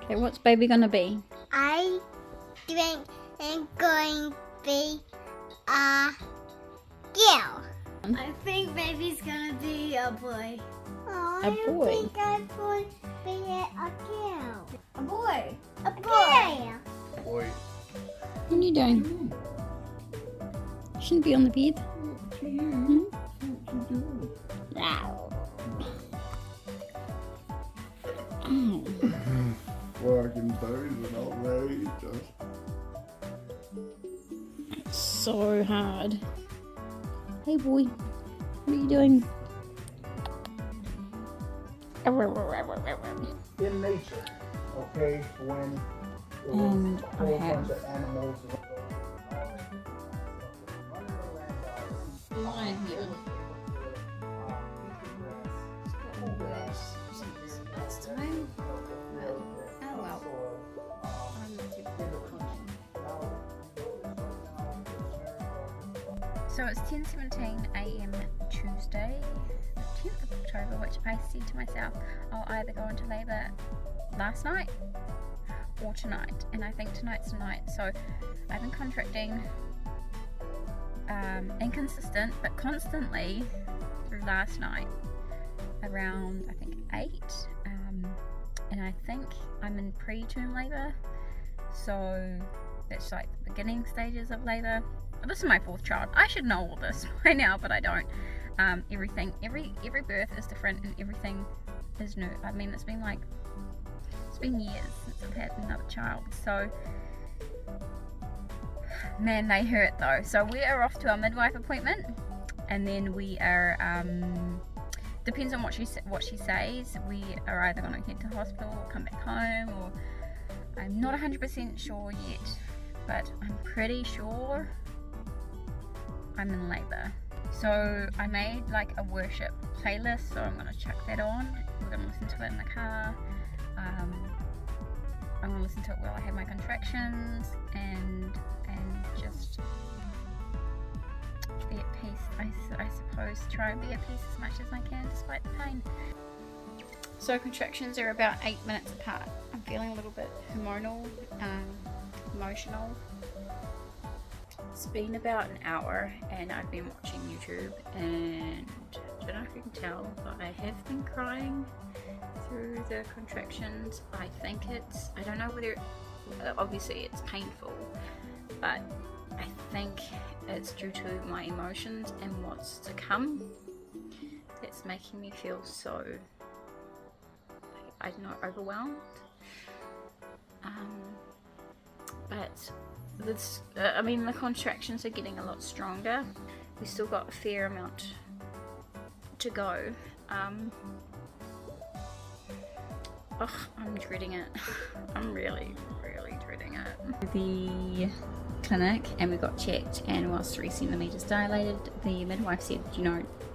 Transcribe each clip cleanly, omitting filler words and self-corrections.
Okay, what's baby gonna be? I think I'm going to be a girl. I think baby's gonna be a boy. Oh, A boy? I think I'm going to be a girl. A boy. A boy. Boy. What are you doing? You shouldn't be on the bed. Hmm? Ow. Oh. Fucking babies are outrageous. It's so hard. Hey boy, what are you doing? In nature, okay, when And a I whole have bunch of animals lion here. Last time. Oh well. I'm not too So it's 10:17 a.m. Tuesday, the 10th of October, which I said to myself, I'll either go into labour last night or tonight, and I think tonight's the night. So I've been contracting inconsistent but constantly through last night around I think 8, and I think I'm in preterm labour, so it's like the beginning stages of labour. This is my 4th child. I should know all this by now, but I don't. Every birth is different and everything is new. I mean, it's been years since I've had another child, so man, they hurt though. So we are off to our midwife appointment, and then we are depends on what she says, we are either going to head to hospital or come back home, or I'm not 100% sure yet, but I'm pretty sure I'm in labour. So I made like a worship playlist, so I'm going to chuck that on. We're going to listen to it in the car. I'm going to listen to it while I have my contractions, and just be at peace. I suppose try and be at peace as much as I can despite the pain. So contractions are about 8 minutes apart. I'm feeling a little bit emotional. It's been about an hour and I've been watching YouTube, and I don't know if you can tell, but I have been crying through the contractions. I don't know whether, obviously it's painful, but I think it's due to my emotions and what's to come. It's making me feel so, I don't know, overwhelmed. But this, the contractions are getting a lot stronger. We still got a fair amount to go. I'm dreading it. I'm really, really dreading it. The clinic, and we got checked, and was 3 centimeters dilated. The midwife said, do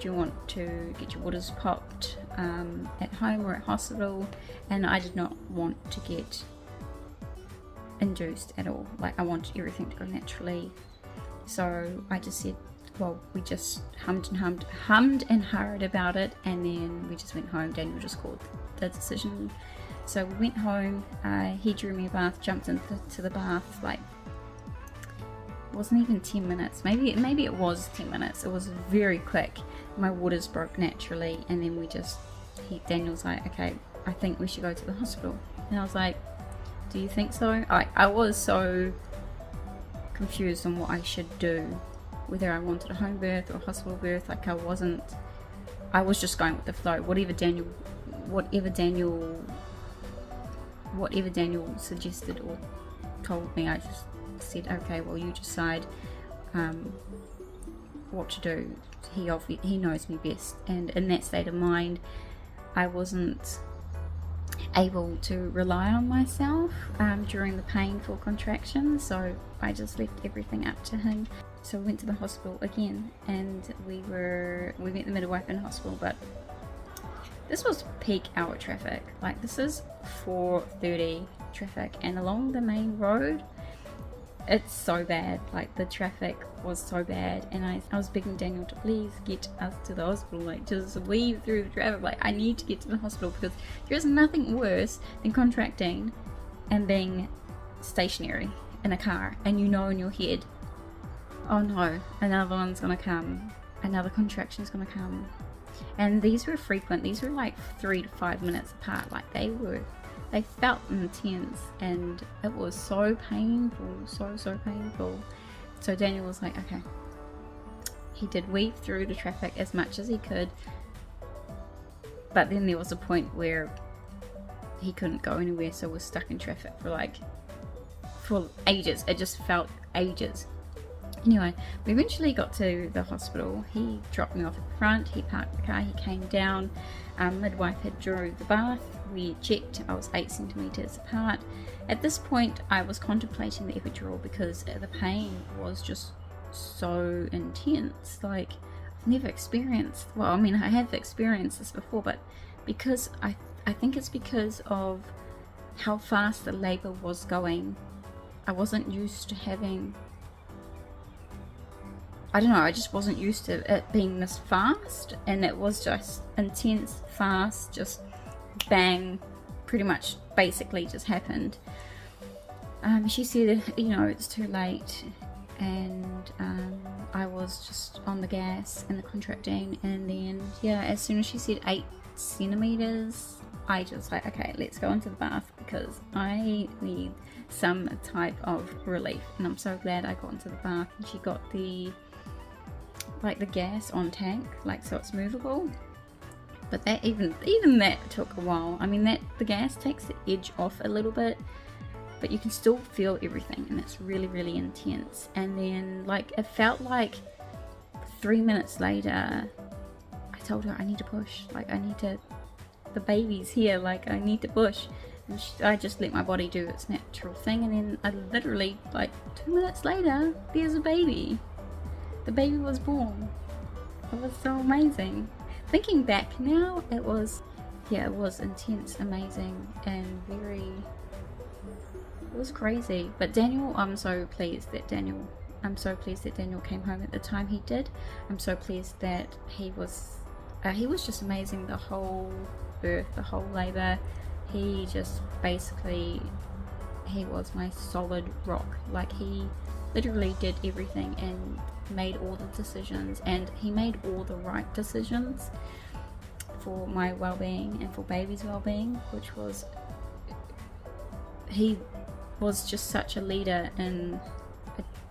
you want to get your waters popped at home or at hospital? And I did not want to get induced at all. Like, I want everything to go naturally. So I just said, well, we just hummed and hurried about it, and then we just went home. Daniel just called the decision. So we went home, he drew me a bath, jumped into the bath, like, it wasn't even 10 minutes, maybe it was 10 minutes, it was very quick. My waters broke naturally, and then Daniel's like, okay, I think we should go to the hospital. And I was like, do you think so? I was so confused on what I should do, whether I wanted a home birth or a hospital birth. Like, I was just going with the flow. Whatever Daniel suggested or told me, I just said, okay, well, you decide what to do. He knows me best. And in that state of mind, I wasn't able to rely on myself during the painful contractions, so I just left everything up to him. So we went to the hospital again, and we met the midwife in hospital, but this was peak hour traffic. Like, this is 4:30 traffic, and along the main road, it's so bad. Like, the traffic was so bad, and I was begging Daniel to please get us to the hospital, like, just weave through the traffic. Like, I need to get to the hospital, because there's nothing worse than contracting and being stationary in a car, and you know in your head, oh no, another one's gonna come, another contraction's gonna come. And these were frequent. These were like 3 to 5 minutes apart. Like they felt intense, and it was so painful, so painful. So Daniel was like, okay. He did weave through the traffic as much as he could, but then there was a point where he couldn't go anywhere, so was stuck in traffic for ages. It just felt ages. Anyway, we eventually got to the hospital. He dropped me off at the front, he parked the car, he came down. Midwife had drew the bath, we checked, I was 8 centimeters apart. At this point I was contemplating the epidural because the pain was just so intense. Like, I've never experienced, well, I mean, I have experienced this before, but because I think it's because of how fast the labor was going. I wasn't used to having, I don't know, I just wasn't used to it being this fast, and it was just intense, fast, just bang, pretty much basically just happened. She said, you know, it's too late, and I was just on the gas and the contracting, and then, yeah, as soon as she said 8 centimeters, I just like, okay, let's go into the bath because I need some type of relief. And I'm so glad I got into the bath, and she got the gas on tank, like, so it's movable. But that even that took a while. I mean, the gas takes the edge off a little bit, but you can still feel everything, and it's really intense. And then, like, it felt like 3 minutes later I told her I need to push, like, the baby's here, like, I need to push. And I just let my body do its natural thing, and then I literally, like, 2 minutes later, there's a baby. The baby was born. It was so amazing. Thinking back now, it was intense, amazing, and it was crazy. But Daniel, I'm so pleased that Daniel came home at the time he did. I'm so pleased that he was just amazing the whole birth, the whole labor. He just basically, he was my solid rock. Like, he literally did everything and made all the decisions, and he made all the right decisions for my well-being and for baby's well-being, which was, he was just such a leader in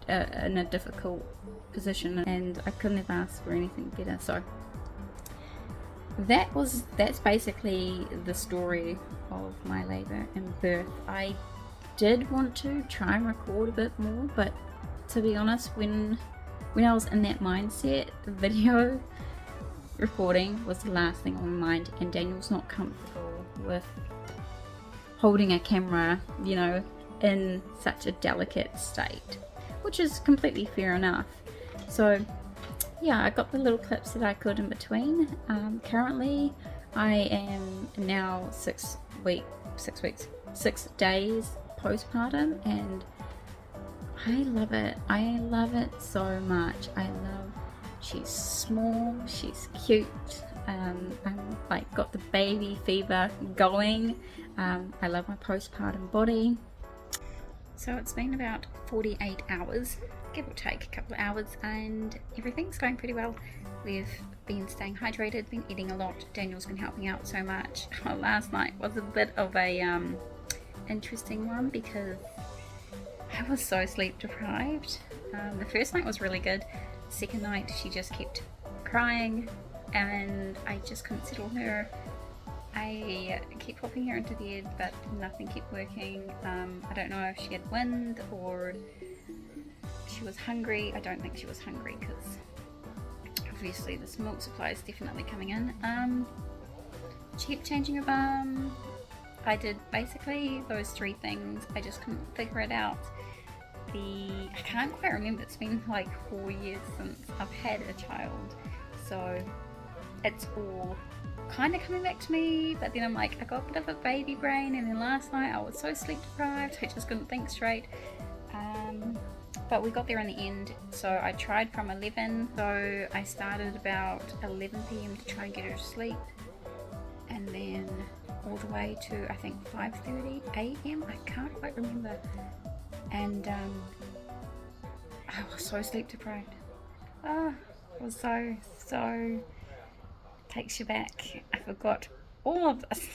a difficult position, and I couldn't have asked for anything better. So that's basically the story of my labor and birth. I did want to try and record a bit more, but to be honest, when I was in that mindset, the video recording was the last thing on my mind, and Daniel's not comfortable with holding a camera, you know, in such a delicate state, which is completely fair enough. So yeah, I got the little clips that I could in between. Currently I am now 6 days postpartum, and I love it. I love it so much. She's small, she's cute. I'm like got the baby fever going. I love my postpartum body. So it's been about 48 hours, give or take a couple of hours, and everything's going pretty well. We've been staying hydrated, been eating a lot. Daniel's been helping out so much. Last night was a bit of a interesting one because I was so sleep deprived. The first night was really good. The second night she just kept crying, and I just couldn't settle her. I kept popping her into bed, but nothing kept working. I don't know if she had wind or she was hungry. I don't think she was hungry because obviously this milk supply is definitely coming in. She kept changing her bum. I did basically those 3 things. I just couldn't figure it out. I can't quite remember. It's been like 4 years since I've had a child, so it's all kind of coming back to me. But then I'm like, I got a bit of a baby brain, and then last night I was so sleep deprived I just couldn't think straight. But we got there in the end. So I tried from 11, so I started about 11 PM to try and get her to sleep, and then all the way to I think 5:30 a.m. I can't quite remember, and I was so sleep deprived. It was so takes you back. I forgot all of this.